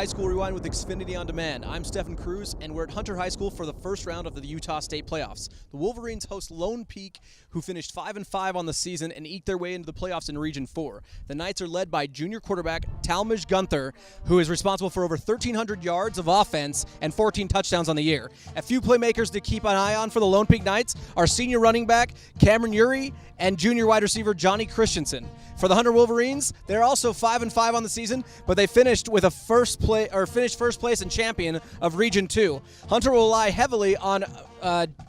School Rewind with Xfinity On Demand. I'm Stephen Cruz, and we're at Hunter High School for the first round of the Utah State playoffs. The Wolverines host Lone Peak, who finished 5-5 on the season and eked their way into the playoffs in Region 4. The Knights are led by junior quarterback Talmadge Gunther, who is responsible for over 1,300 yards of offense and 14 touchdowns on the year. A few playmakers to keep an eye on for the Lone Peak Knights are senior running back Cameron Uri and junior wide receiver Johnny Christensen. For the Hunter Wolverines, they're also 5-5 on the season, but they finished with a first place and champion of Region 2. Hunter will rely heavily on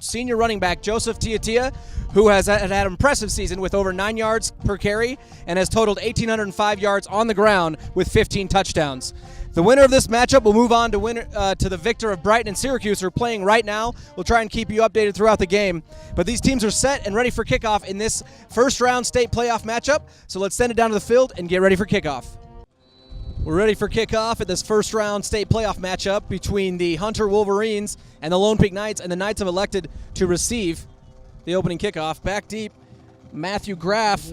senior running back Joseph Tiatia, who has had an impressive season with over 9 yards per carry and has totaled 1,805 yards on the ground with 15 touchdowns. The winner of this matchup will move on to the victor of Brighton and Syracuse, who are playing right now. We'll try and keep you updated throughout the game. But these teams are set and ready for kickoff in this first-round state playoff matchup. So let's send it down to the field and get ready for kickoff. We're ready for kickoff at this first-round state playoff matchup between the Hunter Wolverines and the Lone Peak Knights, and the Knights have elected to receive the opening kickoff. Back deep, Matthew Graff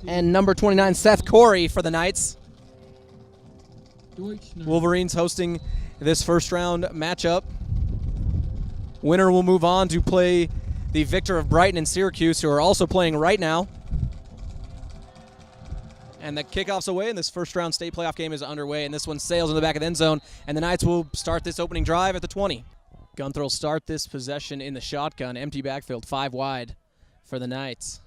and number 29, Seth Corey for the Knights. Wolverines hosting this first-round matchup. Winner will move on to play the victor of Brighton and Syracuse, who are also playing right now. And the kickoff's away, and this first-round state playoff game is underway, and this one sails in the back of the end zone, and the Knights will start this opening drive at the 20. Gunther will start this possession in the shotgun, empty backfield, 5 wide for the Knights.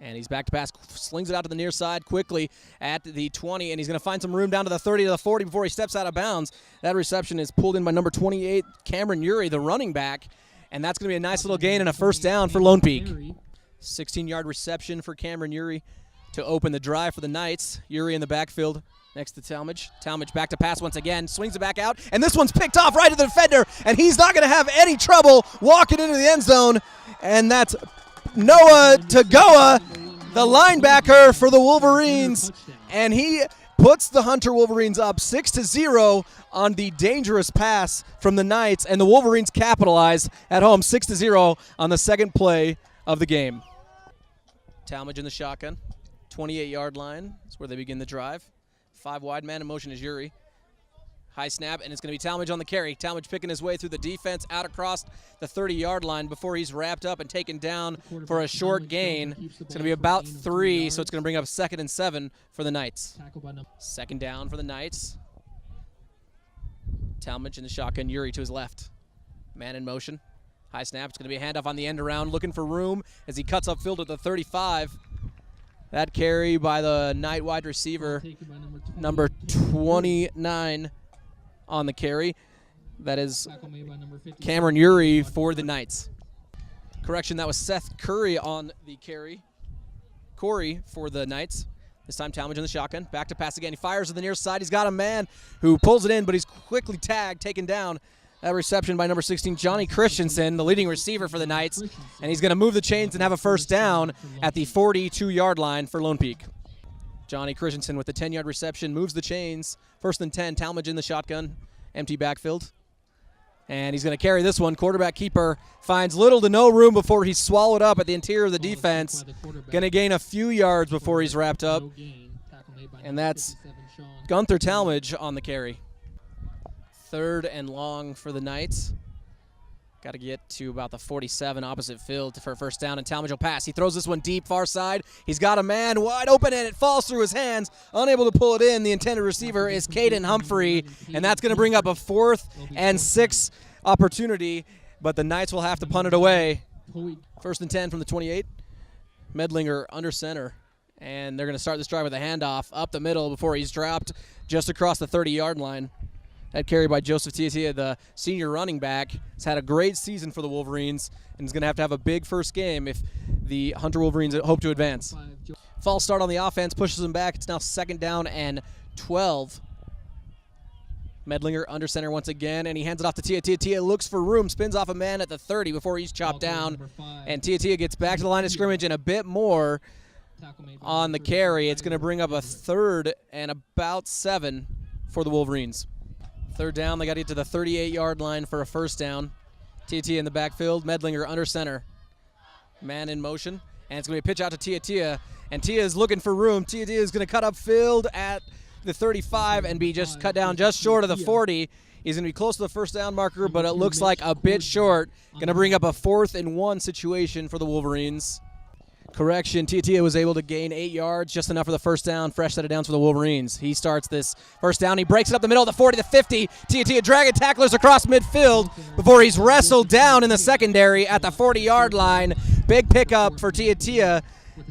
And he's back to pass, slings it out to the near side quickly at the 20, and he's going to find some room down to the 30 to the 40 before he steps out of bounds. That reception is pulled in by number 28, Cameron Uri, the running back, and that's going to be a nice little gain and a first down for Lone Peak. 16-yard reception for Cameron Uri to open the drive for the Knights. Uri in the backfield next to Talmadge. Talmadge back to pass once again, swings it back out, and this one's picked off right at the defender, and he's not going to have any trouble walking into the end zone, and that's Noah Tagoa, the linebacker for the Wolverines, and he puts the Hunter Wolverines up 6-0 on the dangerous pass from the Knights, and the Wolverines capitalize at home 6-0 on the second play of the game. Talmadge in the shotgun, 28-yard line. That's where they begin the drive. 5 wide, man in motion is Uri. High snap, and it's going to be Talmadge on the carry. Talmadge picking his way through the defense out across the 30-yard line before he's wrapped up and taken down for a short gain. It's going to be about 3, so it's going to bring up 2nd and 7 for the Knights. Second down for the Knights. Talmadge in the shotgun, Uri to his left. Man in motion. High snap, it's going to be a handoff on the end around, looking for room as he cuts upfield at the 35. That carry by the Knight wide receiver, number 29 on the carry. That is Cameron Uri for the Knights. Correction, that was Seth Curry on the carry. Corey for the Knights. This time Talmadge in the shotgun. Back to pass again. He fires to the near side. He's got a man who pulls it in, but he's quickly tagged, taken down. That reception by number 16, Johnny Christensen, the leading receiver for the Knights. And he's going to move the chains and have a first down at the 42-yard line for Lone Peak. Johnny Christensen with the 10-yard reception moves the chains. 1st and 10, Talmadge in the shotgun, empty backfield. And he's going to carry this one. Quarterback keeper finds little to no room before he's swallowed up at the interior of the defense. Going to gain a few yards before he's wrapped up. And that's Gunther Talmadge on the carry. 3rd and long for the Knights. Got to get to about the 47 opposite field for a first down, and Talmadge will pass. He throws this one deep, far side. He's got a man wide open, and it falls through his hands. Unable to pull it in. The intended receiver is Caden Humphrey, and that's going to bring up a 4th and 6 opportunity, but the Knights will have to punt it away. 1st and 10 from the 28. Medlinger under center, and they're going to start this drive with a handoff up the middle before he's dropped just across the 30-yard line. That carry by Joseph Tiatia, the senior running back, has had a great season for the Wolverines and is going to have a big first game if the Hunter Wolverines hope to advance. False start on the offense, pushes them back. It's now 2nd down and 12. Medlinger under center once again, and he hands it off to Tia. Tia looks for room, spins off a man at the 30 before he's chopped down. And Tia gets back to the line of scrimmage and a bit more on the carry. It's going to bring up a 3rd and about 7 for the Wolverines. 3rd down, they got to get to the 38-yard line for a first down. Tia in the backfield, Medlinger under center. Man in motion, and it's going to be a pitch out to Tia. And Tia is looking for room. Tia is going to cut upfield at the 35 and be just cut down just short of the 40. He's going to be close to the first down marker, but it looks like a bit short. Going to bring up a 4th and 1 situation for the Wolverines. Correction, Tiatia was able to gain 8 yards, just enough for the first down. Fresh set of downs for the Wolverines. He starts this first down. He breaks it up the middle of the 40 to 50. Tiatia dragging tacklers across midfield before he's wrestled down in the secondary at the 40-yard line. Big pickup for Tiatia.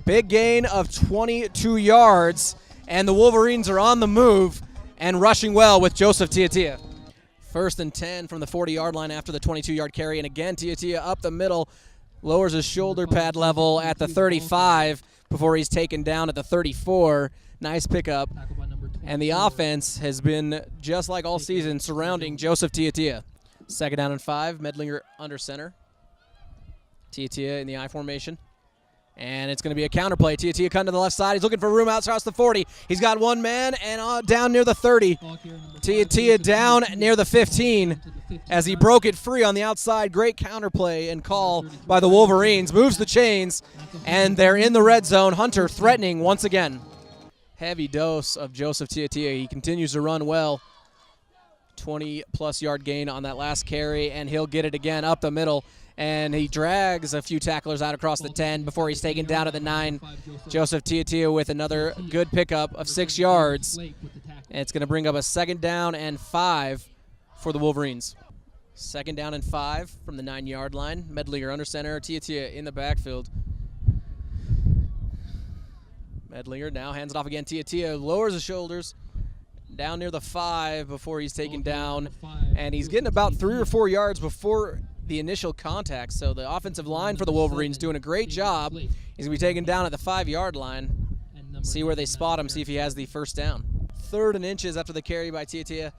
Big gain of 22 yards. And the Wolverines are on the move and rushing well with Joseph Tiatia. 1st and 10 from the 40-yard line after the 22-yard carry. And again, Tiatia up the middle. Lowers his shoulder pad level at the 35 before he's taken down at the 34. Nice pickup. And the offense has been, just like all season, surrounding Joseph Tiatia. 2nd down and 5. Medlinger under center. Tiatia in the I formation. And it's going to be a counter play. Tiatia cutting to the left side. He's looking for room out across the 40. He's got one man and down near the 30. Tiatia down near the 15 as he broke it free on the outside. Great counter play and call by the Wolverines. Moves the chains, and they're in the red zone. Hunter threatening once again. Heavy dose of Joseph Tiatia. He continues to run well. 20-plus yard gain on that last carry, and he'll get it again up the middle. And he drags a few tacklers out across the 10 before he's taken down at the 9. Joseph Tiatia with another good pickup of 6 yards. And it's going to bring up a 2nd down and 5 for the Wolverines. 2nd down and 5 from the 9-yard line. Medlinger under center, Tiatia in the backfield. Medlinger now hands it off again. Tiatia lowers his shoulders down near the 5 before he's taken down. And he's getting about 3 or 4 yards before the initial contact. So the offensive line for the Wolverines doing a great job. He's going to be taken down at the 5-yard line. See where they spot him, see if he has the first down. 3rd and inches after the carry by Tiatia.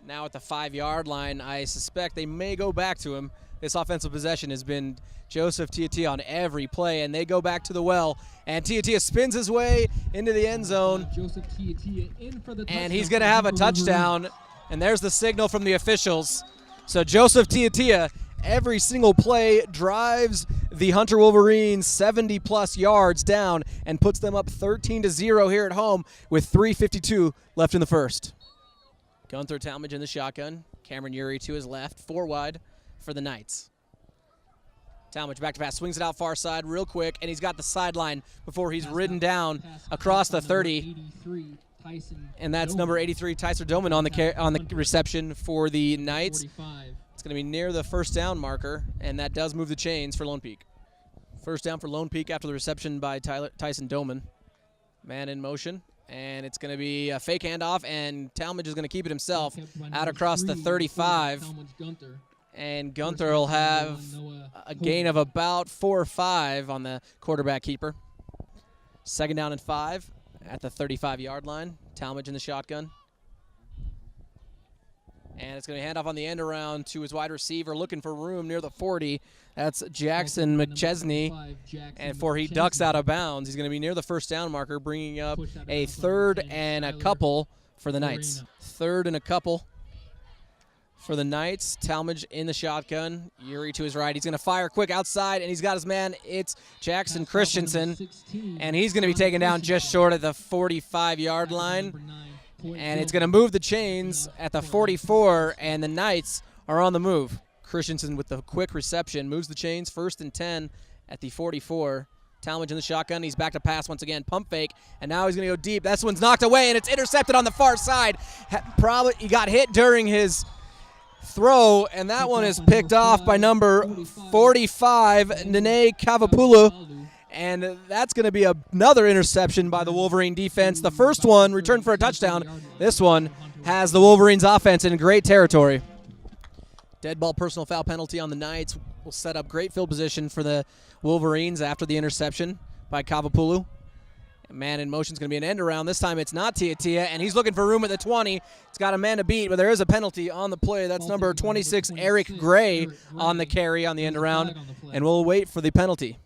Now at the 5-yard line, I suspect they may go back to him. This offensive possession has been Joseph Tiatia on every play, and they go back to the well. And Tiatia spins his way into the end zone. And he's going to have a touchdown. And there's the signal from the officials. So Joseph Tiatia, every single play, drives the Hunter Wolverines 70-plus yards down and puts them up 13-0 here at home with 3:52 left in the first. Gunther Talmadge in the shotgun. Cameron Urey to his left, 4 wide for the Knights. Talmadge back to pass, swings it out far side real quick, and he's got the sideline before he's ridden down across the 30. And that's number 83, Tyser Doman on the reception for the Knights. It's going to be near the first down marker, and that does move the chains for Lone Peak. First down for Lone Peak after the reception by Tyson Doman. Man in motion, and it's going to be a fake handoff, and Talmadge is going to keep it himself out across the 35. And Gunther will have a gain of about 4 or 5 on the quarterback keeper. 2nd down and 5. At the 35-yard line, Talmadge in the shotgun. And it's going to hand off on the end around to his wide receiver, looking for room near the 40. That's Jackson McChesney. And before he ducks out of bounds, he's going to be near the first down marker, bringing up a 3rd and a couple for the Knights. 3rd and a couple for the Knights. Talmadge in the shotgun. Urey to his right. He's going to fire quick outside, and he's got his man. It's Jackson Christensen, and he's going to be taken down just short of the 45-yard line. And it's going to move the chains at the 44, and the Knights are on the move. Christensen with the quick reception moves the chains, 1st and 10 at the 44. Talmadge in the shotgun. He's back to pass once again. Pump fake, and now he's going to go deep. This one's knocked away, and it's intercepted on the far side. Probably he got hit during his throw, and that one is picked off by number 45, Nene Kavapulu, and that's going to be another interception by the Wolverine defense. The first one returned for a touchdown. This one has the Wolverines offense in great territory. Dead ball personal foul penalty on the Knights will set up great field position for the Wolverines after the interception by Kavapulu. Man in motion is going to be an end around. This time it's not Tiatia, and he's looking for room at the 20. It's got a man to beat, but there is a penalty on the play. That's number 26, Eric Gray, on the carry on the end around, and we'll wait for the penalty.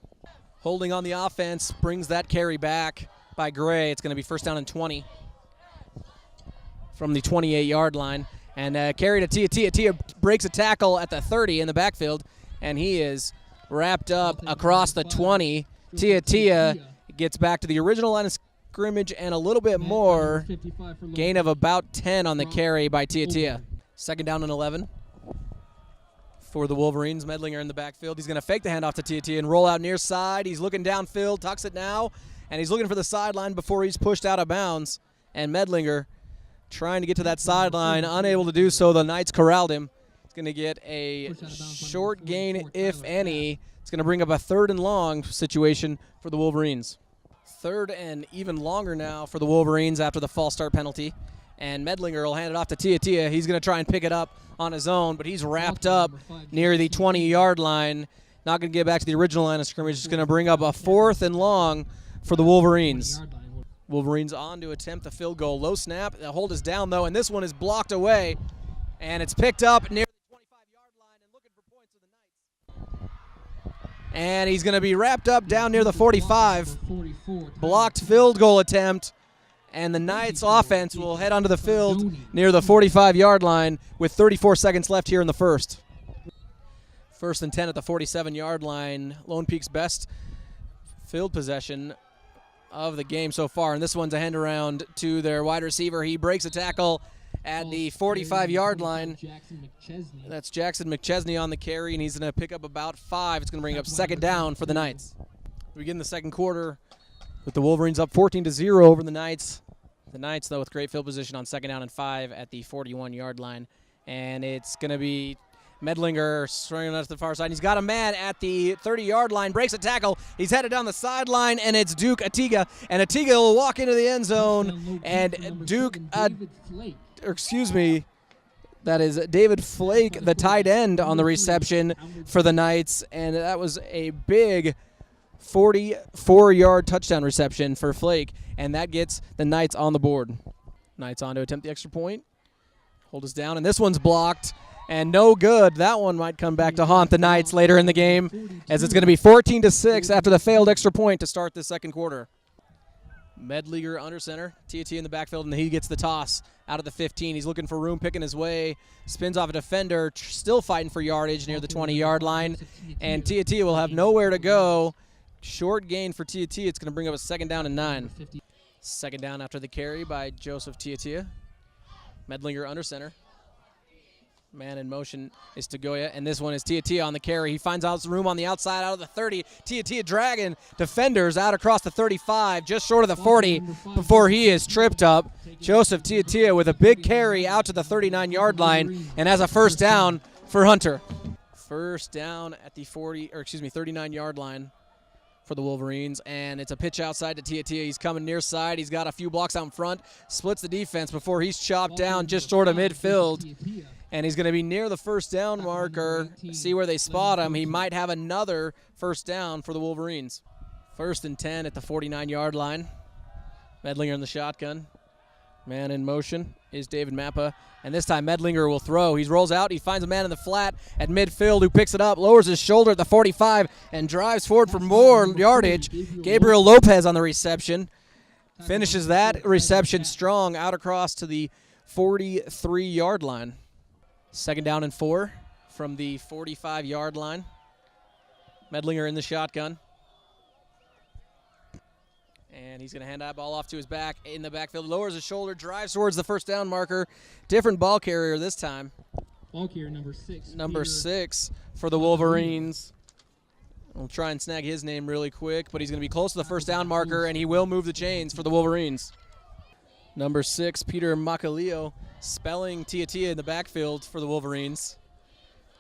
Holding on the offense brings that carry back by Gray. It's going to be 1st down and 20 from the 28-yard line. And carry to Tiatia. Tia breaks a tackle at the 30 in the backfield, and he is wrapped up across the 20. Tiatia gets back to the original line of scrimmage and a little bit more. Gain of about 10 on the carry by Tia. Second down and 11 for the Wolverines. Medlinger in the backfield. He's going to fake the handoff to Tia and roll out near side. He's looking downfield, tucks it now, and he's looking for the sideline before he's pushed out of bounds. And Medlinger trying to get to that sideline, unable to do so. The Knights corralled him. He's going to get a short gain, if any. It's going to bring up a 3rd and long situation for the Wolverines. 3rd and even longer now for the Wolverines after the false start penalty. And Medlinger will hand it off to Tia. He's going to try and pick it up on his own, but he's wrapped up near the 20-yard line. Not going to get back to the original line of scrimmage. It's going to bring up a 4th and long for the Wolverines. Wolverines on to attempt the field goal. Low snap. The hold is down, though, and this one is blocked away. And it's picked up near the 25-yard line and looking for points for the Knights. And he's going to be wrapped up down near the 45. Blocked field goal attempt. And the Knights offense will head onto the field near the 45-yard line with 34 seconds left here in the first. 1st and 10 at the 47-yard line. Lone Peak's best field possession of the game so far. And this one's a hand around to their wide receiver. He breaks a tackle at the 45-yard line. That's Jackson McChesney on the carry, and he's going to pick up about 5. It's going to bring up 2nd down for the Knights. We begin the second quarter with the Wolverines up 14-0 over the Knights. The Knights, though, with great field position on 2nd down and 5 at the 41-yard line. And it's going to be Medlinger swinging out to the far side. He's got a man at the 30-yard line, breaks a tackle. He's headed down the sideline, and it's Duke Atiga. And Atiga will walk into the end zone, and Duke, that is David Flake, the tight end, on the reception for the Knights. And that was a big 44-yard touchdown reception for Flake, and that gets the Knights on the board. Knights on to attempt the extra point. Hold us down, and this one's blocked, and no good. That one might come back to haunt the Knights later in the game, as it's going to be 14-6 after the failed extra point to start the second quarter. Medlinger under center, Tia in the backfield, and he gets the toss out of the 15. He's looking for room, picking his way, spins off a defender, still fighting for yardage near the 20-yard line, and Tia will have nowhere to go. Short gain for Tia. It's going to bring up a 2nd down and 9. 2nd down after the carry by Joseph Tia. Medlinger under center. Man in motion is Tagoya, and this one is Tia on the carry. He finds out room on the outside out of the 30. Tia dragging defenders out across the 35, just short of the 40 before he is tripped up. Joseph Tia with a big carry out to the 39-yard line, and has a 1st down for Hunter. 1st down at the 39-yard line for the Wolverines, and it's a pitch outside to Tia. He's coming near side. He's got a few blocks out in front, splits the defense before he's chopped down just short of midfield, and he's going to be near the 1st down marker. See where they spot him. He might have another 1st down for the Wolverines. 1st and 10 at the 49-yard line. Medlinger in the shotgun. Man in motion is David Mappa, and this time Medlinger will throw. He rolls out. He finds a man in the flat at midfield who picks it up, lowers his shoulder at the 45, and drives forward for more yardage. Gabriel Lopez on the reception. Finishes that reception strong out across to the 43-yard line. 2nd down and 4 from the 45-yard line. Medlinger in the shotgun. And he's going to hand that ball off to his back in the backfield. Lowers his shoulder, drives towards the 1st down marker. Different ball carrier this time. Ball carrier number 6. Number 6 for the Wolverines. We'll try and snag his name really quick, but he's going to be close to the 1st down marker, and he will move the chains for the Wolverines. Number 6, Peter Macalillo, spelling Tia in the backfield for the Wolverines.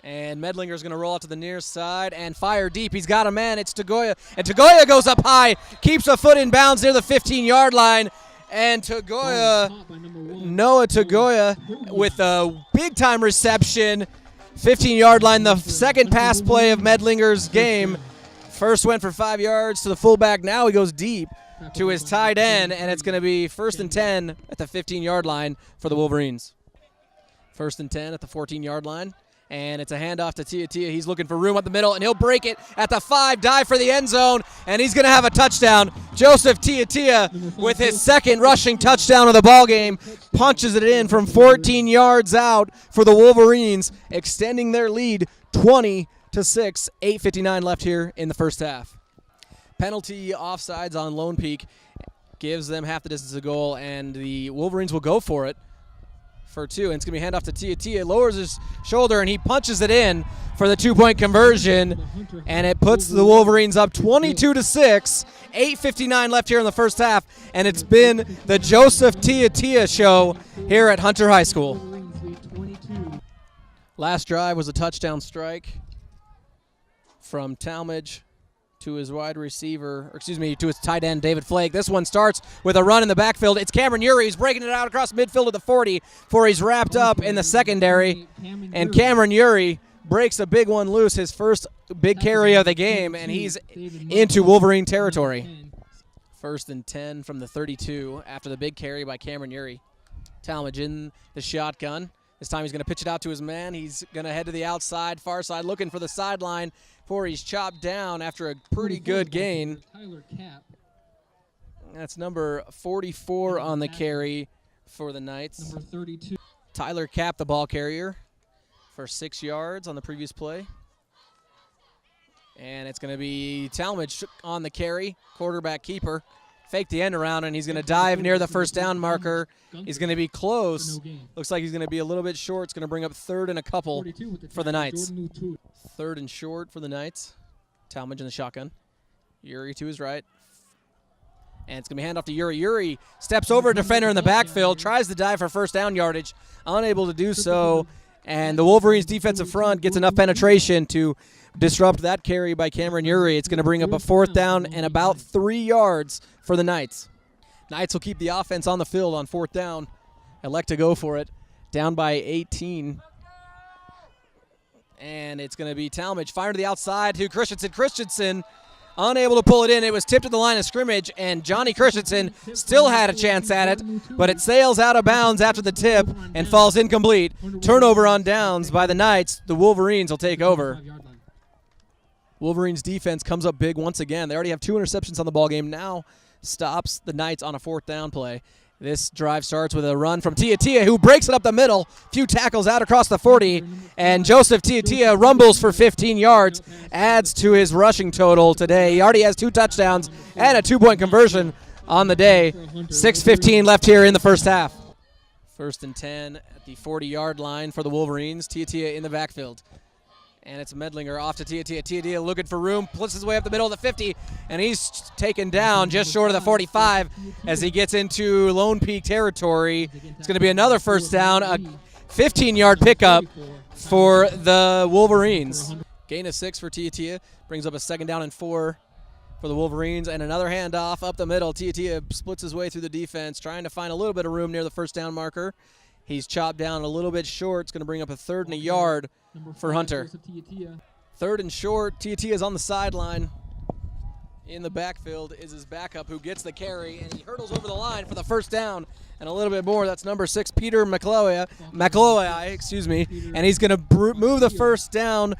And Medlinger's going to roll out to the near side and fire deep. He's got a man. It's Tagoya. And Tagoya goes up high, keeps a foot in bounds near the 15-yard line. And Noah Tagoya with a big-time reception. 15-yard line, the second pass play of Medlinger's game. First went for 5 yards to the fullback. Now he goes deep to his tight end, and it's going to be 1st and 10 at the 15-yard line for the Wolverines. 1st and 10 at the 14-yard line. And it's a handoff to Tia. He's looking for room up the middle, and he'll break it at the 5, dive for the end zone, and he's going to have a touchdown. Joseph Tia with his 2nd rushing touchdown of the ballgame, punches it in from 14 yards out for the Wolverines, extending their lead 20-6, 8:59 left here in the first half. Penalty offsides on Lone Peak. gives them half the distance to goal, and the Wolverines will go for it for 2. And it's going to be handoff to Tia. Tia lowers his shoulder, and he punches it in for the 2-point conversion, and it puts the Wolverines up 22-6. 8:59 left here in the first half, and it's been the Joseph Tia show here at Hunter High School. Last drive was a touchdown strike from Talmadge to his wide receiver, to his tight end, David Flake. This one starts with a run in the backfield. It's Cameron Urey. He's breaking it out across midfield to the 40 before he's wrapped up in the secondary. And Cameron Urey breaks a big one loose, his first big carry of the game, and he's into Wolverine territory. 1st and 10 from the 32 after the big carry by Cameron Urey. Talmadge in the shotgun. This time he's going to pitch it out to his man. He's going to head to the outside, far side, looking for the sideline before he's chopped down after a pretty good gain. That's number 44 on the carry for the Knights. Number 32. Tyler Cap, the ball carrier, for 6 yards on the previous play. And it's going to be Talmadge on the carry, quarterback keeper. Fake the end around, and he's going to dive near the first down marker. He's going to be close. Looks like he's going to be a little bit short. It's going to bring up 3rd and a couple for the Knights. 3rd and short for the Knights. Talmadge in the shotgun. Urey to his right. And it's going to be handoff to Urey. Urey steps over a defender in the backfield, tries to dive for first down yardage, unable to do so. And the Wolverines' defensive front gets enough penetration to disrupt that carry by Cameron Urey. It's going to bring up a 4th down and about 3 yards for the Knights. Knights will keep the offense on the field on 4th down. Elect to go for it. Down by 18. And it's going to be Talmadge. Fire to the outside to Christensen. Christensen unable to pull it in. It was tipped at the line of scrimmage, and Johnny Christensen still had a chance at it, but it sails out of bounds after the tip and falls incomplete. Turnover on downs by the Knights. The Wolverines will take over. Wolverines defense comes up big once again. They already have 2 interceptions on the ball game. Now stops the Knights on a 4th down play. This drive starts with a run from Tia, who breaks it up the middle. Few tackles out across the 40, and Joseph Tia rumbles for 15 yards, adds to his rushing total today. He already has 2 touchdowns and a 2-point conversion on the day. 6:15 left here in the first half. 1st and 10 at the 40-yard line for the Wolverines. Tia in the backfield. And it's Medlinger off to Tia. Tia looking for room, puts his way up the middle of the 50, and he's taken down just short of the 45 as he gets into Lone Peak territory. It's going to be another first down, a 15-yard pickup for the Wolverines. Gain of 6 for Tia. Brings up a 2nd down and 4 for the Wolverines, and another handoff up the middle. Tia splits his way through the defense, trying to find a little bit of room near the first down marker. He's chopped down a little bit short. It's going to bring up a 3rd and a yard for Hunter. 3rd and short. Tia is on the sideline. In the backfield is his backup, who gets the carry, and he hurdles over the line for the first down and a little bit more. That's number 6, Peter McCloy, and he's going to move the first down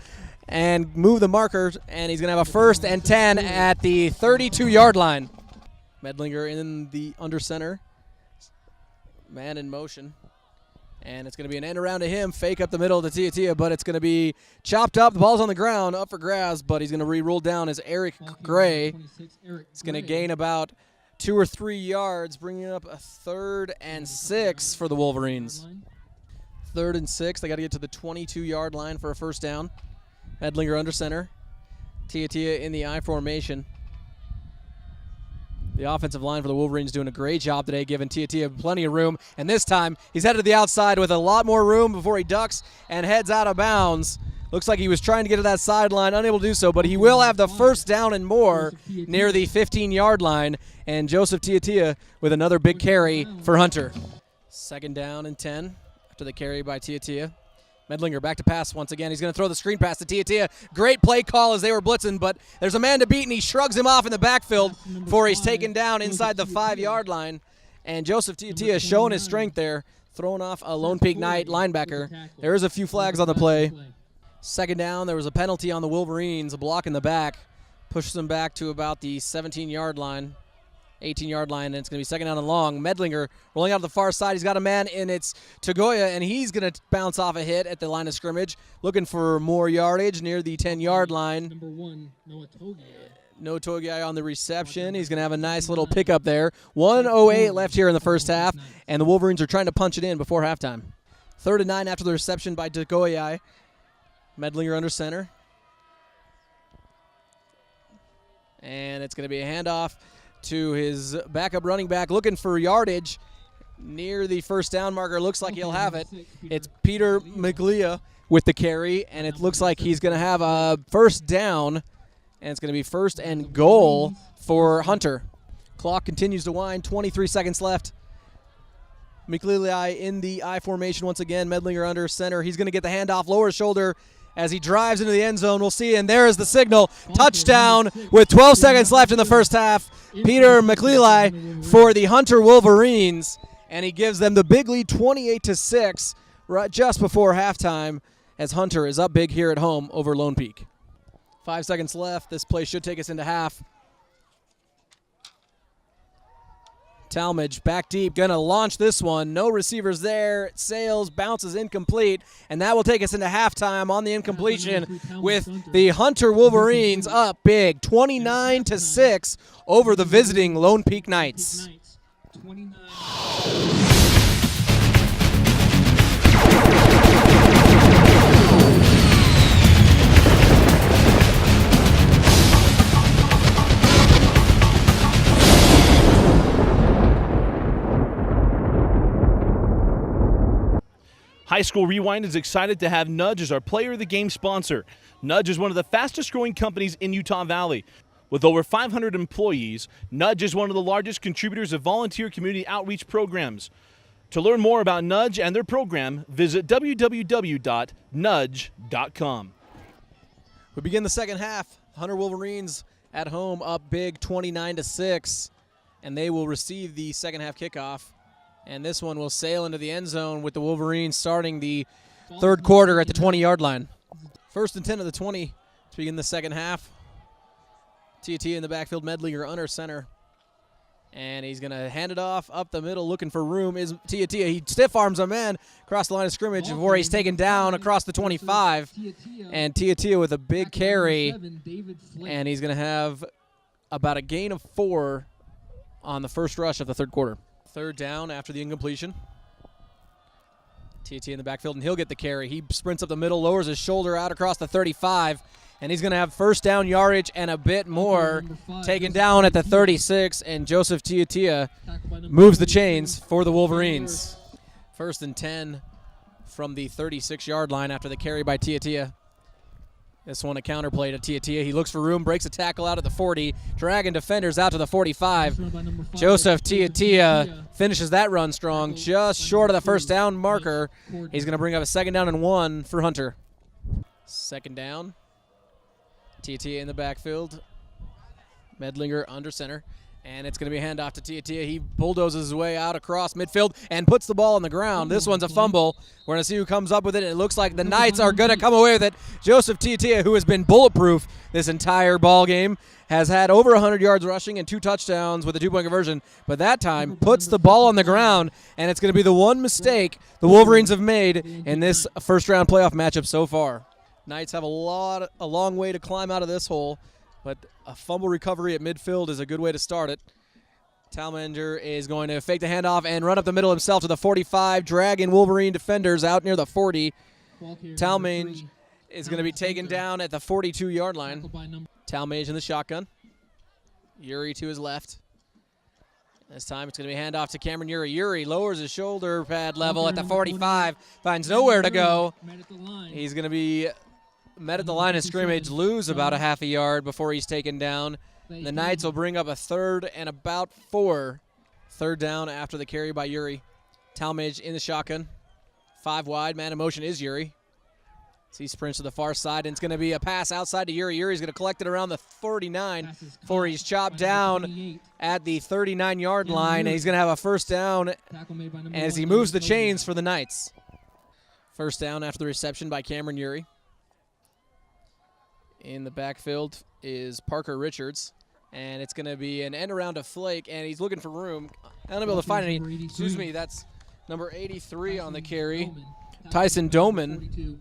and move the marker, and he's going to have a 1st and 10 at the 32-yard line. Medlinger in the under center. Man in motion. And it's going to be an end around to him, fake up the middle to Tia, but it's going to be chopped up. The ball's on the ground, up for grabs, but he's going to re-roll down as Eric Gray. It's going to gain about 2 or 3 yards, bringing up a 3rd and 6 for the Wolverines. 3rd and 6. They got to get to the 22-yard line for a first down. Medlinger under center. Tia in the I formation. The offensive line for the Wolverines doing a great job today, giving Tia plenty of room. And this time, he's headed to the outside with a lot more room before he ducks and heads out of bounds. Looks like he was trying to get to that sideline, unable to do so, but he will have the first down and more near the 15-yard line. And Joseph Tia with another big carry for Hunter. 2nd down and 10 after the carry by Tia. Medlinger back to pass once again. He's going to throw the screen pass to Tia. Great play call as they were blitzing, but there's a man to beat, and he shrugs him off in the backfield before he's taken down inside the 5-yard line. And Joseph Tia showing his strength there, throwing off a Lone Peak Knight linebacker. There is a few flags on the play. 2nd down, there was a penalty on the Wolverines, a block in the back. Pushes them back to about the 17-yard line. 18-yard line, and it's going to be second down and long. Medlinger rolling out to the far side. He's got a man, and it's Tagoya, and he's going to bounce off a hit at the line of scrimmage, looking for more yardage near the 10-yard line. Number 1, Noah Togia. No Togai on the reception. He's going to have a nice little pickup there. 1:08 left here in the first half, and the Wolverines are trying to punch it in before halftime. 3rd and 9 after the reception by Tagoya. Medlinger under center. And it's going to be a handoff to his backup running back looking for yardage near the first down marker. Looks like he'll have it. It's Peter Maglia with the carry, and it looks like he's going to have a first down. And it's going to be first and goal for Hunter. Clock continues to wind. 23 seconds left. McLeod in the I formation once again. Medlinger under center. He's going to get the handoff, lower shoulder as he drives into the end zone. We'll see. And there is the signal. Touchdown with 12 seconds left in the first half. Peter McLeod for the Hunter Wolverines. And he gives them the big lead 28-6 right just before halftime as Hunter is up big here at home over Lone Peak. 5 seconds left. This play should take us into half. Talmadge back deep, going to launch this one. No receivers there. Sails, bounces incomplete, and that will take us into halftime on the incompletion with the Hunter Wolverines up big, 29-6 over the visiting Lone Peak Knights. High School Rewind is excited to have Nudge as our Player of the Game sponsor. Nudge is one of the fastest growing companies in Utah Valley. With over 500 employees, Nudge is one of the largest contributors of volunteer community outreach programs. To learn more about Nudge and their program, visit www.nudge.com. We begin the second half. Hunter Wolverines at home up big 29-6, and they will receive the second half kickoff. And this one will sail into the end zone with the Wolverines starting the third quarter at the 20-yard line. 1st and 10 of the 20 to begin the second half. Tia in the backfield, Medlinger under center. And he's going to hand it off up the middle looking for room. Is Tia. He stiff arms a man across the line of scrimmage before he's taken down across the 25. And Tia with a big carry. And he's going to have about a gain of 4 on the first rush of the third quarter. Third down after the incompletion. Tia in the backfield, and he'll get the carry. He sprints up the middle, lowers his shoulder out across the 35, and he's going to have first down yardage and a bit more. Taken down at the 36, and Joseph Tia moves the chains for the Wolverines. 1st and 10 from the 36-yard line after the carry by Tia. This one a counterplay to Tia. He looks for room, breaks a tackle out at the 40, dragging defenders out to the 45. Joseph Tia finishes that run strong, just short of the first down marker. He's going to bring up a second down and 1 for Hunter. Second down. Tia in the backfield. Medlinger under center. And it's going to be a handoff to Tia. He bulldozes his way out across midfield and puts the ball on the ground. This one's a fumble. We're going to see who comes up with it. It looks like the Knights are going to come away with it. Joseph Tia, who has been bulletproof this entire ball game, has had over 100 yards rushing and 2 touchdowns with a 2-point conversion, but that time puts the ball on the ground, and it's going to be the one mistake the Wolverines have made in this first-round playoff matchup so far. Knights have a long way to climb out of this hole, but a fumble recovery at midfield is a good way to start it. Talmanger is going to fake the handoff and run up the middle himself to the 45, dragging Wolverine defenders out near the 40. Talmanger is going to be taken down at the 42-yard line. Talmanger in the shotgun. Yuri to his left. This time it's going to be handoff to Cameron Yuri. Yuri lowers his shoulder pad level at the 45, finds nowhere to go. He's going to be met at the line of scrimmage, lose about a half a yard before he's taken down. The Knights will bring up a 3rd and about 4. 3rd down after the carry by Yuri. Talmadge in the shotgun. 5 wide, man in motion is Yuri. So he sprints to the far side, and it's going to be a pass outside to Yuri. Yuri's going to collect it around the 39 before he's chopped down at the 39-yard line, and he's going to have a first down as he moves the chains for the Knights. First down after the reception by Cameron Yuri. In the backfield is Parker Richards. And it's going to be an end around to Flake, and he's looking for room. Unable to find any. Excuse me, that's number 83 on the carry. Tyson Doman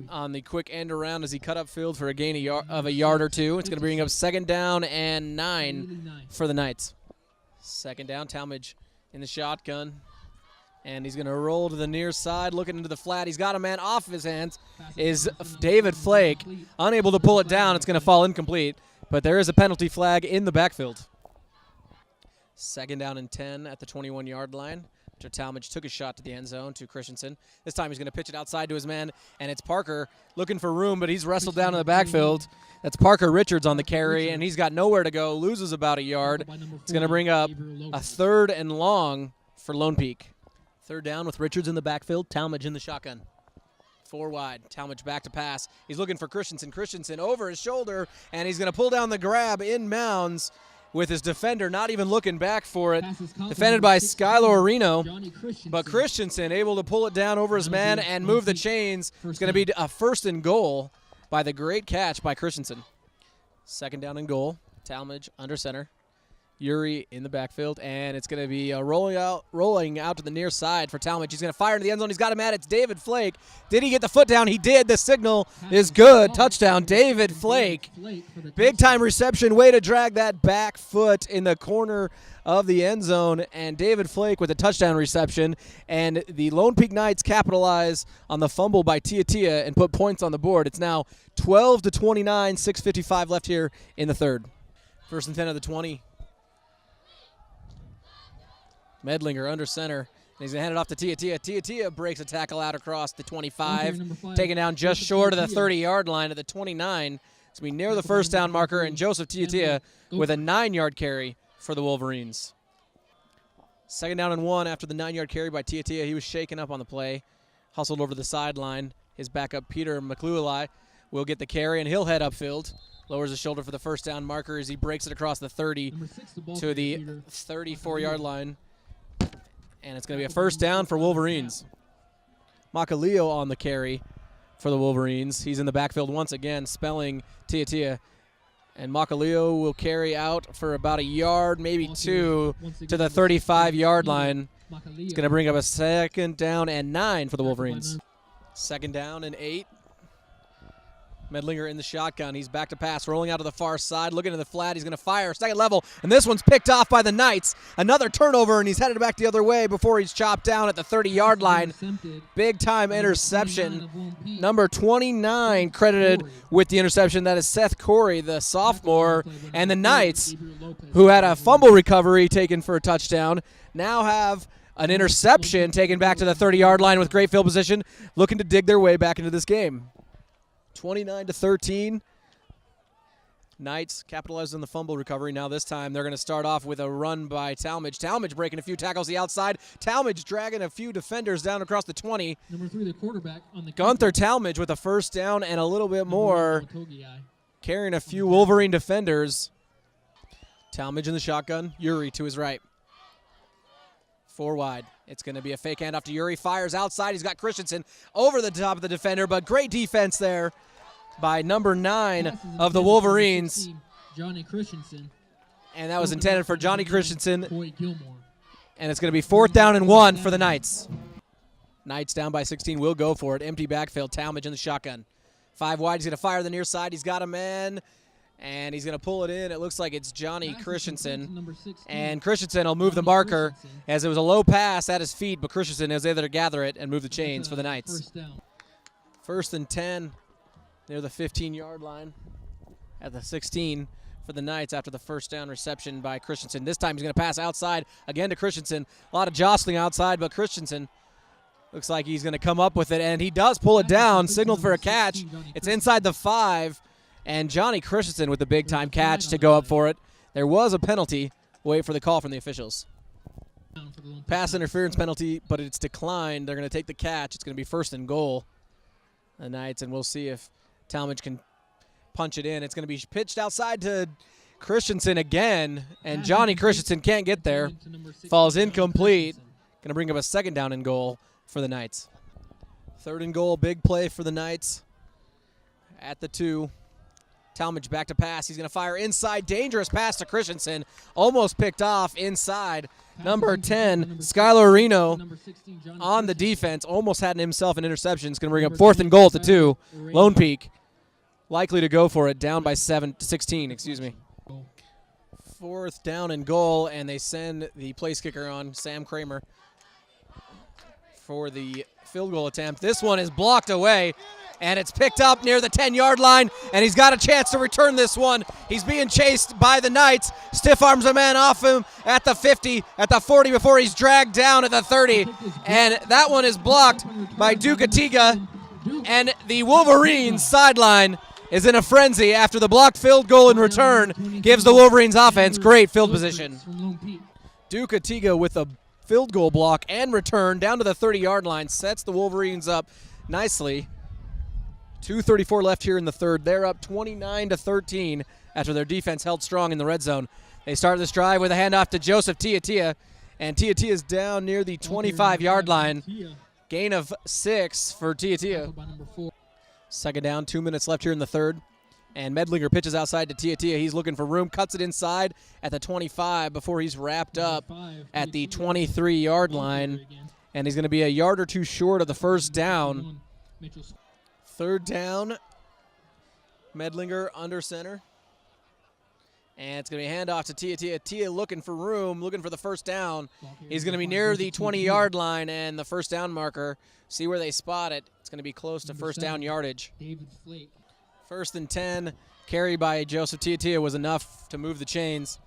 on the quick end around as he cut up field for a gain of a yard or two. It's going to bring up 2nd down and 9 for the Knights. 2nd down, Talmadge in the shotgun. And he's going to roll to the near side, looking into the flat. He's got a man off of his hands. Is David Flake unable to pull it down? It's going to fall incomplete. But there is a penalty flag in the backfield. 2nd down and 10 at the 21-yard line. After Talmadge took a shot to the end zone to Christensen. This time he's going to pitch it outside to his man, and it's Parker looking for room, but he's wrestled down in the backfield. That's Parker Richards on the carry, and he's got nowhere to go, loses about a yard. It's going to bring up a 3rd and long for Lone Peak. 3rd down with Richards in the backfield, Talmadge in the shotgun. 4 wide, Talmadge back to pass. He's looking for Christensen. Christensen over his shoulder, and he's going to pull down the grab in mounds with his defender not even looking back for it. Defended by Skylar Reno, but Christensen able to pull it down over his man and move the chains. It's going to be a 1st and goal by the great catch by Christensen. 2nd down and goal, Talmadge under center. Yuri in the backfield, and it's going to be rolling out to the near side for Talmadge. He's going to fire into the end zone. He's got him at it. It's David Flake. Did he get the foot down? He did. The signal is good. Touchdown, David Flake. Big-time reception. Way to drag that back foot in the corner of the end zone, and David Flake with a touchdown reception. And the Lone Peak Knights capitalize on the fumble by Tia and put points on the board. It's now 12-29, 6:55 left here in the 3rd. 1st and 10 of the 20. Medlinger under center. And he's going to hand it off to Tia. Tia breaks a tackle out across the 25, taken down just short of the 30-yard line at the 29. So we near the 1st down marker, and Joseph Tia with a 9-yard carry for the Wolverines. 2nd down and 1 after the 9-yard carry by Tia. He was shaken up on the play, hustled over the sideline. His backup, Peter McLuhalai, will get the carry, and he'll head upfield. Lowers his shoulder for the 1st down marker as he breaks it across the 30 to the 34-yard line. And it's going to be a 1st down for Wolverines. Macaleo on the carry for the Wolverines. He's in the backfield once again, spelling Tia. And Macaleo will carry out for about a yard, maybe 2, to the 35-yard line. It's going to bring up a 2nd down and 9 for the Wolverines. 2nd down and 8. Medlinger in the shotgun. He's back to pass, rolling out to the far side, looking at the flat. He's going to fire, 2nd level, and this one's picked off by the Knights. Another turnover, and he's headed back the other way before he's chopped down at the 30-yard line. Big-time interception. Number 29 credited with the interception. That is Seth Corey, the sophomore. And the Knights, who had a fumble recovery taken for a touchdown, now have an interception taken back to the 30-yard line with great field position, looking to dig their way back into this game. 29-13. Knights capitalized on the fumble recovery. Now this time they're going to start off with a run by Talmadge. Talmadge breaking a few tackles the outside. Talmadge dragging a few defenders down across the 20. Number 3, the quarterback on the Gunther Talmadge with a 1st down and a little bit more, carrying a few Wolverine defenders. Talmadge in the shotgun. Yuri to his right. 4 wide. It's going to be a fake handoff to Yuri. Fires outside. He's got Christensen over the top of the defender, but great defense there by number 9 of the Wolverines. Johnny Christensen. And that was intended for Johnny Christensen. And it's going to be 4th down and 1 for the Knights. Knights down by 16. Will go for it. Empty backfield. Talmadge in the shotgun. 5 wide. He's going to fire the near side. He's got a man. And he's going to pull it in. It looks like it's Johnny Christensen. And Christensen will move the marker as it was a low pass at his feet, but Christensen is able to gather it and move the chains for the Knights. 1st and 10 near the 15-yard line at the 16 for the Knights after the 1st down reception by Christensen. This time he's going to pass outside again to Christensen. A lot of jostling outside, but Christensen looks like he's going to come up with it, and he does pull it down, signaled for a catch. It's inside the 5. And Johnny Christensen with the big-time catch to go up for it. There was a penalty. Wait for the call from the officials. Pass interference penalty, but it's declined. They're going to take the catch. It's going to be 1st and goal. The Knights, and we'll see if Talmadge can punch it in. It's going to be pitched outside to Christensen again, and Johnny Christensen can't get there. Falls incomplete. Going to bring up a 2nd down and goal for the Knights. 3rd and goal, big play for the Knights at the 2. Talmadge back to pass. He's going to fire inside. Dangerous pass to Christensen. Almost picked off inside. Number 10, Skylar Reno on the defense. Almost had himself an interception. It's going to bring up 4th and goal at the 2. Lone Peak likely to go for it. Down by 16, excuse me. 4th down and goal, and they send the place kicker on, Sam Kramer, for the field goal attempt. This one is blocked away, and it's picked up near the 10-yard line, and he's got a chance to return this one. He's being chased by the Knights. Stiff arms a man off him at the 50, at the 40 before he's dragged down at the 30, and that one is blocked by Duke Atiga, and the Wolverines sideline is in a frenzy after the blocked field goal in return gives the Wolverines offense great field position. Duke Atiga with a field goal block and return down to the 30-yard line sets the Wolverines up nicely. 2:34 left here in the third. They're up 29-13 after their defense held strong in the red zone. They start this drive with a handoff to Joseph Tiatia, and Tiatia is down near the 25-yard line. Gain of 6 for Tiatia. Second down, 2 minutes left here in the third. And Medlinger pitches outside to Tiatia. He's looking for room, cuts it inside at the 25 before he's wrapped up at the 23-yard line. And he's going to be a yard or two short of the first down. Third down, Medlinger under center. And it's going to be a handoff to Tiatia. Tia looking for room, looking for the first down. He's going to be near the 20-yard line and the first down marker. See where they spot it. It's going to be close to first down yardage. First and 10, carry by Joseph Tiatia was enough to move the chains.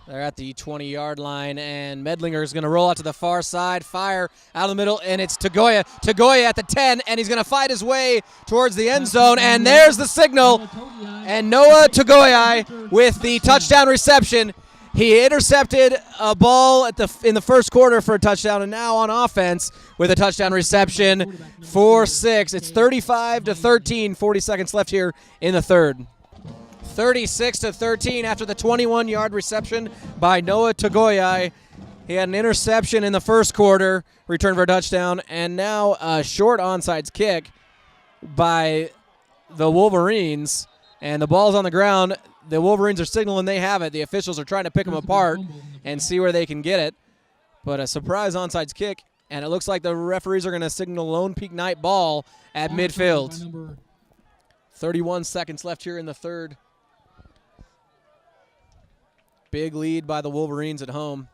They're at the 20-yard line, and Medlinger is going to roll out to the far side, fire out of the middle, and it's Tagoya. Tagoya at the 10, and he's going to fight his way towards the end zone, and there's the signal. And Noah Tagoya with the touchdown reception. He intercepted a ball in the first quarter for a touchdown, and now on offense with a touchdown reception for 6. It's 35-13, 40 seconds left here in the third. 36-13 after the 21-yard reception by Noah Tagoya. He had an interception in the first quarter, return for a touchdown, and now a short onside kick by the Wolverines. And the ball's on the ground. The Wolverines are signaling they have it. The officials are trying to pick them apart and see where they can get it. But a surprise onside kick, and it looks like the referees are going to signal Lone Peak Knight ball at midfield. 31 seconds left here in the third. Big lead by the Wolverines at home.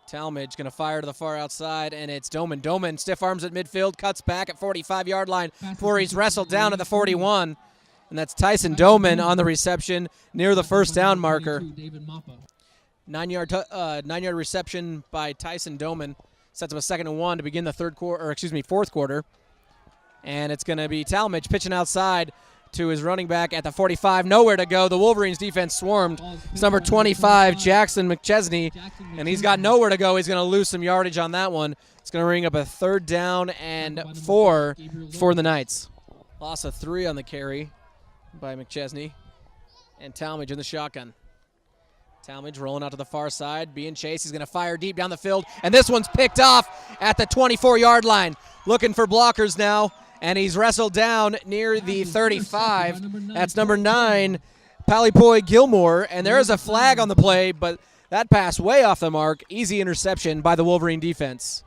Talmadge going to fire to the far outside, and it's Doman. Doman stiff arms at midfield, cuts back at 45-yard line before he's wrestled down at the 41. And that's Tyson Doman on the reception near the first down marker. 9-yard reception by Tyson Doman sets up a 2nd and 1 to begin the fourth quarter. And it's going to be Talmadge pitching outside to his running back at the 45. Nowhere to go. The Wolverines defense swarmed. It's number 25, Jackson McChesney, and he's got nowhere to go. He's going to lose some yardage on that one. It's going to ring up a 3rd down and 4 for the Knights. Loss of 3 on the carry by McChesney, and Talmadge in the shotgun. Talmadge rolling out to the far side, being chased. He's going to fire deep down the field, and this one's picked off at the 24-yard line. Looking for blockers now, and he's wrestled down near the 35. That's number 9, Palipoy Gilmore, and there is a flag on the play, but that pass way off the mark. Easy interception by the Wolverine defense.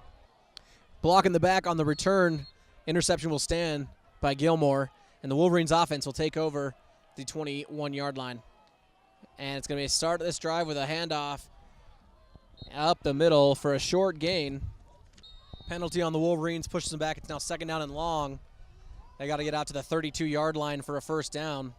Block in the back on the return. Interception will stand by Gilmore. And the Wolverines offense will take over the 21-yard line. And it's going to be a start of this drive with a handoff up the middle for a short gain. Penalty on the Wolverines pushes them back. It's now 2nd down and long. They got to get out to the 32-yard line for a first down.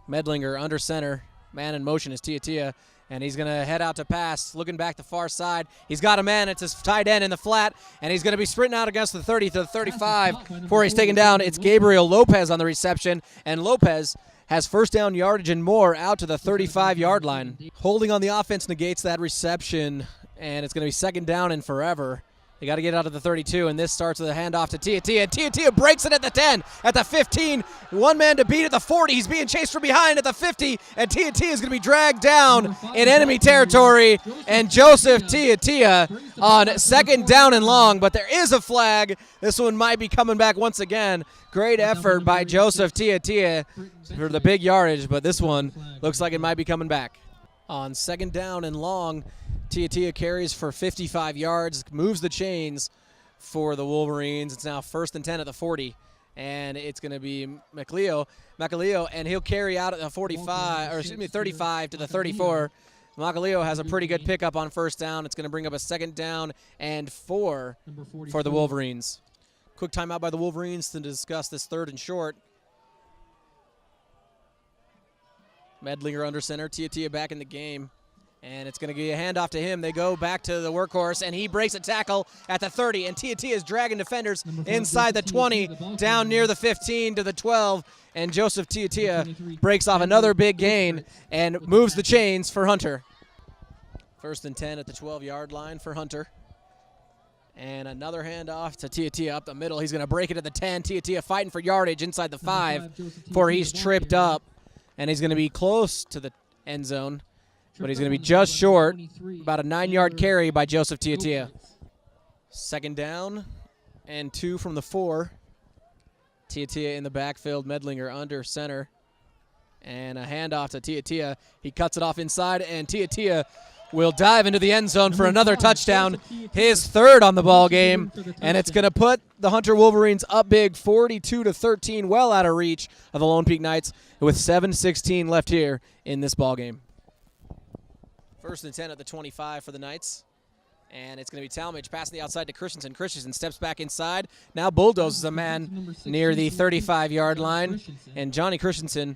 Medlinger under center. Man in motion is Tiatia. And he's going to head out to pass, looking back the far side. He's got a man. It's his tight end in the flat, and he's going to be sprinting out against the 30 to the 35 before he's taken down. It's Gabriel Lopez on the reception, and Lopez has first down yardage and more out to the 35-yard line. Holding on the offense negates that reception, and it's going to be 2nd down and forever You got to get out of the 32, and this starts with a handoff to Tia, and Tia breaks it at the 10, at the 15, one man to beat at the 40. He's being chased from behind at the 50, and Tia is going to be dragged down in enemy territory, and Joseph Tia on second down and long, but there is a flag. This one might be coming back once again. Great effort by Joseph Tia for the big yardage, but this one looks like it might be coming back. On second down and long, Tia carries for 55 yards, moves the chains for the Wolverines. It's now 1st and 10 at the 40, and it's going to be Macaleo, and he'll carry out at the 35 to the 34. Macaleo has a pretty good pickup on first down. It's going to bring up a 2nd down and 4 for the Wolverines. Quick timeout by the Wolverines to discuss this 3rd and short. Medlinger under center, Tia back in the game. And it's going to be a handoff to him. They go back to the workhorse, and he breaks a tackle at the 30. And Tia is dragging defenders inside the 20, down near the 15 to the 12. And Joseph Tia breaks off another big gain and moves the chains for Hunter. 1st and 10 at the 12-yard line for Hunter. And another handoff to Tia up the middle. He's going to break it at the 10. Tia fighting for yardage inside the 5 before he's tripped up. And he's going to be close to the end zone. But he's going to be just short, about a 9-yard carry by Joseph Tia. 2nd down and 2 from the 4. Tia in the backfield, Medlinger under center. And a handoff to Tia. He cuts it off inside, and Tia will dive into the end zone for another touchdown, his 3rd on the ball game. And it's going to put the Hunter Wolverines up big, 42-13, well out of reach of the Lone Peak Knights, with 7:16 left here in this ball game. 1st and 10 at the 25 for the Knights. And it's going to be Talmadge passing the outside to Christensen. Christensen steps back inside. Now bulldozes a man near the 35-yard line. And Johnny Christensen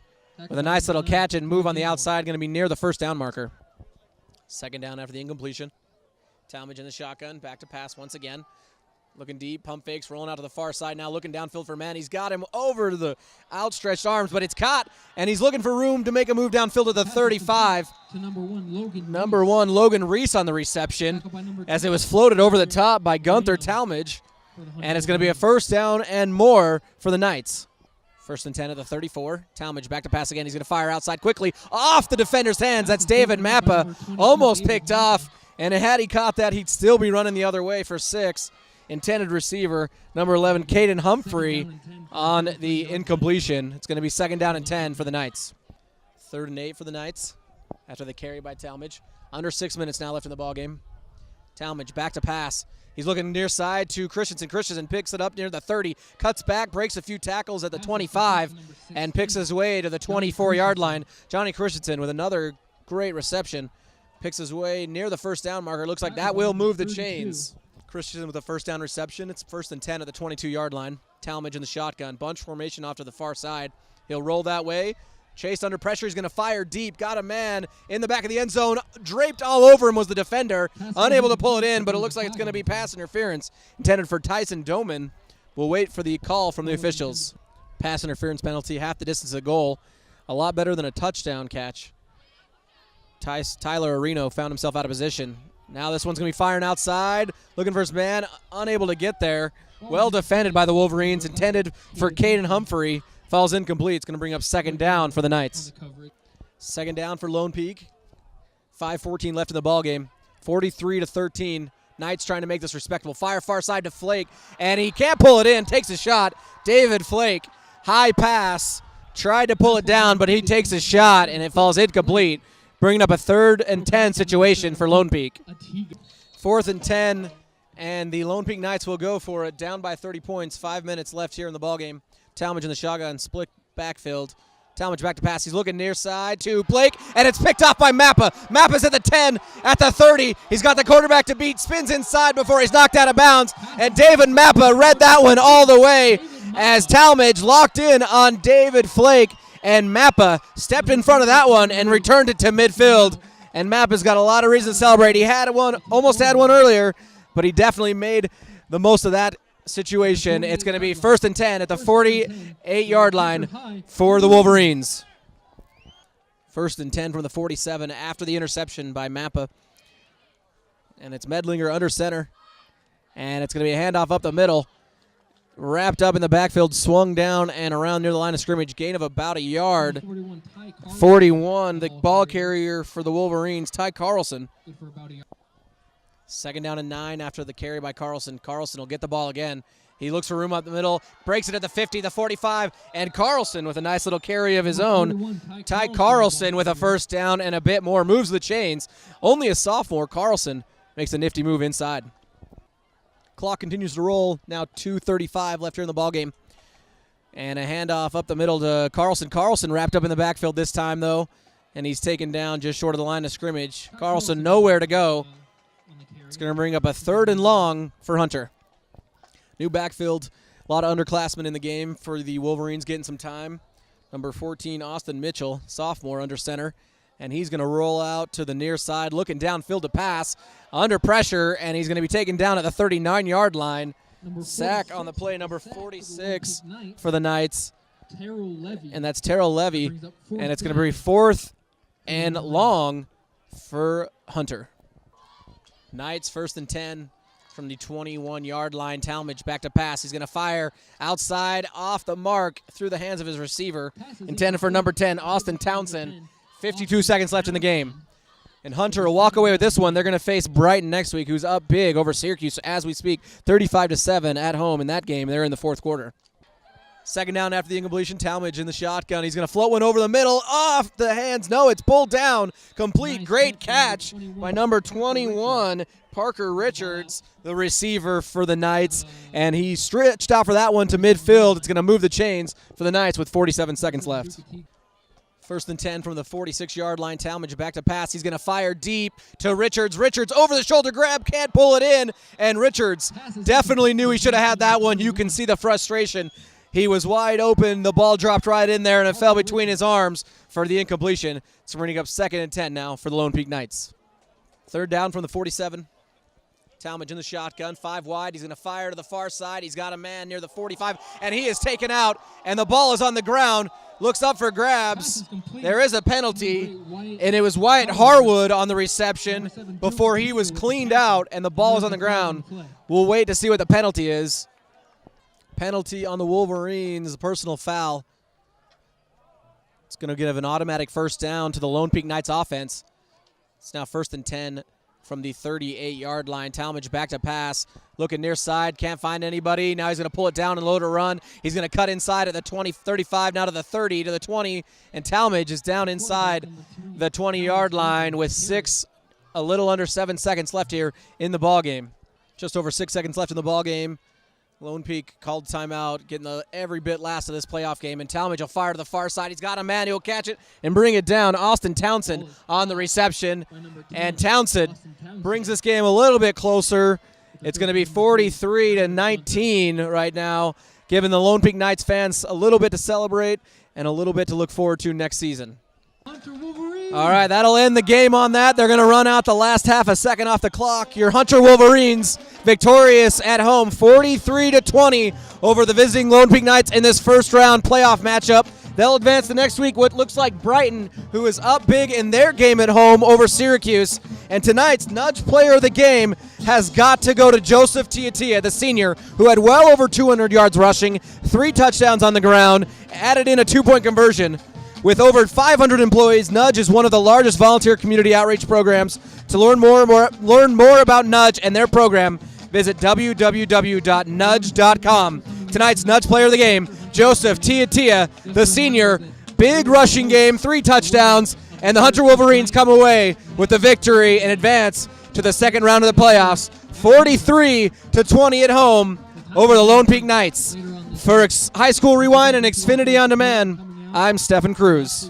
with a nice little catch and move on the outside, going to be near the 1st down marker. 2nd down after the incompletion. Talmadge in the shotgun, back to pass once again. Looking deep, pump fakes, rolling out to the far side now, looking downfield for man. He's got him over the outstretched arms, but it's caught, and he's looking for room to make a move downfield to the 35. To Number one, Logan Reese on the reception, as it was floated over the top by Gunther Talmadge, and it's going to be a 1st down and more for the Knights. 1st and 10 at the 34. Talmadge back to pass again. He's going to fire outside quickly off the defender's hands. That's David Mappa, almost picked off, and had he caught that, he'd still be running the other way for 6. Intended receiver, number 11, Caden Humphrey, on the incompletion. It's going to be 2nd down and 10 for the Knights. 3rd and 8 for the Knights after the carry by Talmadge. Under 6 minutes now left in the ballgame. Talmadge back to pass. He's looking near side to Christensen. Christensen picks it up near the 30, cuts back, breaks a few tackles at the 25, and picks his way to the 24-yard line. Johnny Christensen with another great reception. Picks his way near the 1st down marker. Looks like that will move the chains. Christensen with a 1st down reception. It's 1st and 10 at the 22-yard line. Talmadge in the shotgun. Bunch formation off to the far side. He'll roll that way. Chased under pressure. He's going to fire deep. Got a man in the back of the end zone. Draped all over him was the defender. Unable to pull it in, but it looks like it's going to be pass interference intended for Tyson Doman. We'll wait for the call from the officials. Pass interference penalty, half the distance of goal. A lot better than a touchdown catch. Tyler Areno found himself out of position. Now this one's going to be firing outside, looking for his man, unable to get there. Well defended by the Wolverines, intended for Caden Humphrey. Falls incomplete. It's going to bring up 2nd down for the Knights. 2nd down for Lone Peak. 5:14 left in the ballgame. 43-13. Knights trying to make this respectable. Fire far side to Flake, and he can't pull it in. Takes a shot. David Flake, high pass. Tried to pull it down, but he takes a shot, and it falls incomplete. Bringing up a 3rd and 10 situation for Lone Peak. 4th and 10, and the Lone Peak Knights will go for it. Down by 30 points. 5 minutes left here in the ballgame. Talmadge in the shotgun, split backfield. Talmadge back to pass. He's looking near side to Blake, and it's picked off by Mappa. Mappa's at the 10, at the 30. He's got the quarterback to beat, spins inside before he's knocked out of bounds, and David Mappa read that one all the way as Talmadge locked in on David Flake, and Mappa stepped in front of that one and returned it to midfield. And Mappa's got a lot of reason to celebrate. He had one, almost had one earlier, but he definitely made the most of that situation. It's going to be 1st and 10 at the 48-yard line for the Wolverines. 1st and 10 from the 47 after the interception by Mappa. And it's Medlinger under center. And it's going to be a handoff up the middle. Wrapped up in the backfield, swung down and around near the line of scrimmage. Gain of about a yard. 41, the ball carrier for the Wolverines, Ty Carlson. Second down and 9 after the carry by Carlson. Carlson will get the ball again. He looks for room up the middle, breaks it at the 50, the 45, and Carlson with a nice little carry of his own. Ty Carlson with a first down and a bit more, moves the chains. Only a sophomore, Carlson makes a nifty move inside. Clock continues to roll. Now 2:35 left here in the ballgame. And a handoff up the middle to Carlson. Carlson wrapped up in the backfield this time, though, and he's taken down just short of the line of scrimmage. Carlson nowhere to go. It's going to bring up a 3rd and long for Hunter. New backfield. A lot of underclassmen in the game for the Wolverines getting some time. Number 14, Austin Mitchell, sophomore under center. And he's going to roll out to the near side, looking downfield to pass. Under pressure, and he's going to be taken down at the 39-yard line. Sack on the play, number 46 for the Knights. And that's Terrell Levy. And it's going to be 4th and long for Hunter. Knights 1st and 10 from the 21-yard line. Talmadge back to pass. He's going to fire outside off the mark through the hands of his receiver. Intended for number 10, Austin Townsend. 52 seconds left in the game. And Hunter will walk away with this one. They're going to face Brighton next week, who's up big over Syracuse as we speak, 35-7 at home in that game. They're in the 4th quarter. Second down after the incompletion. Talmadge in the shotgun. He's going to float one over the middle, off the hands. No, it's pulled down. Complete. Great catch by number 21, Parker Richards, the receiver for the Knights. And he stretched out for that one to midfield. It's going to move the chains for the Knights with 47 seconds left. 1st and 10 from the 46-yard line. Talmadge back to pass. He's going to fire deep to Richards. Richards over the shoulder grab, can't pull it in. And Richards definitely knew he should have had that one. You can see the frustration. He was wide open. The ball dropped right in there, and it fell between his arms for the incompletion. So bringing up 2nd and 10 now for the Lone Peak Knights. 3rd down from the 47. Talmadge in the shotgun, 5 wide. He's going to fire to the far side. He's got a man near the 45, and he is taken out, and the ball is on the ground. Looks up for grabs. There is a penalty, and it was Wyatt Harwood on the reception before he was cleaned out, and the ball is on the ground. We'll wait to see what the penalty is. Penalty on the Wolverines, a personal foul. It's going to give an automatic first down to the Lone Peak Knights offense. It's now 1st and 10 from the 38-yard line. Talmadge back to pass, looking near side, can't find anybody. Now he's going to pull it down and load a run. He's going to cut inside at the 20, 35, now to the 30, to the 20, and Talmadge is down inside the 20-yard line with a little under 7 seconds left here in the ballgame. Just over 6 seconds left in the ballgame. Lone Peak called timeout, getting every bit last of this playoff game, and Talmadge will fire to the far side. He's got a man. He'll catch it and bring it down. Austin Townsend on the reception, and Townsend brings this game a little bit closer. It's going to be 43-19 right now, giving the Lone Peak Knights fans a little bit to celebrate and a little bit to look forward to next season. Hunter Wolverines. All right, that'll end the game on that. They're going to run out the last half a second off the clock. Your Hunter Wolverines victorious at home, 43-20 over the visiting Lone Peak Knights in this first-round playoff matchup. They'll advance the next week what looks like Brighton, who is up big in their game at home over Syracuse. And tonight's Nudge Player of the Game has got to go to Joseph Tiatia, the senior, who had well over 200 yards rushing, 3 touchdowns on the ground, added in a 2-point conversion. With over 500 employees, Nudge is one of the largest volunteer community outreach programs. To learn more about Nudge and their program, visit www.nudge.com. Tonight's Nudge Player of the Game, Joseph Tiatia, the senior. Big rushing game, 3 touchdowns, and the Hunter Wolverines come away with the victory and advance to the second round of the playoffs, 43-20 at home over the Lone Peak Knights. For High School Rewind and Xfinity On Demand, I'm Stephen Cruz.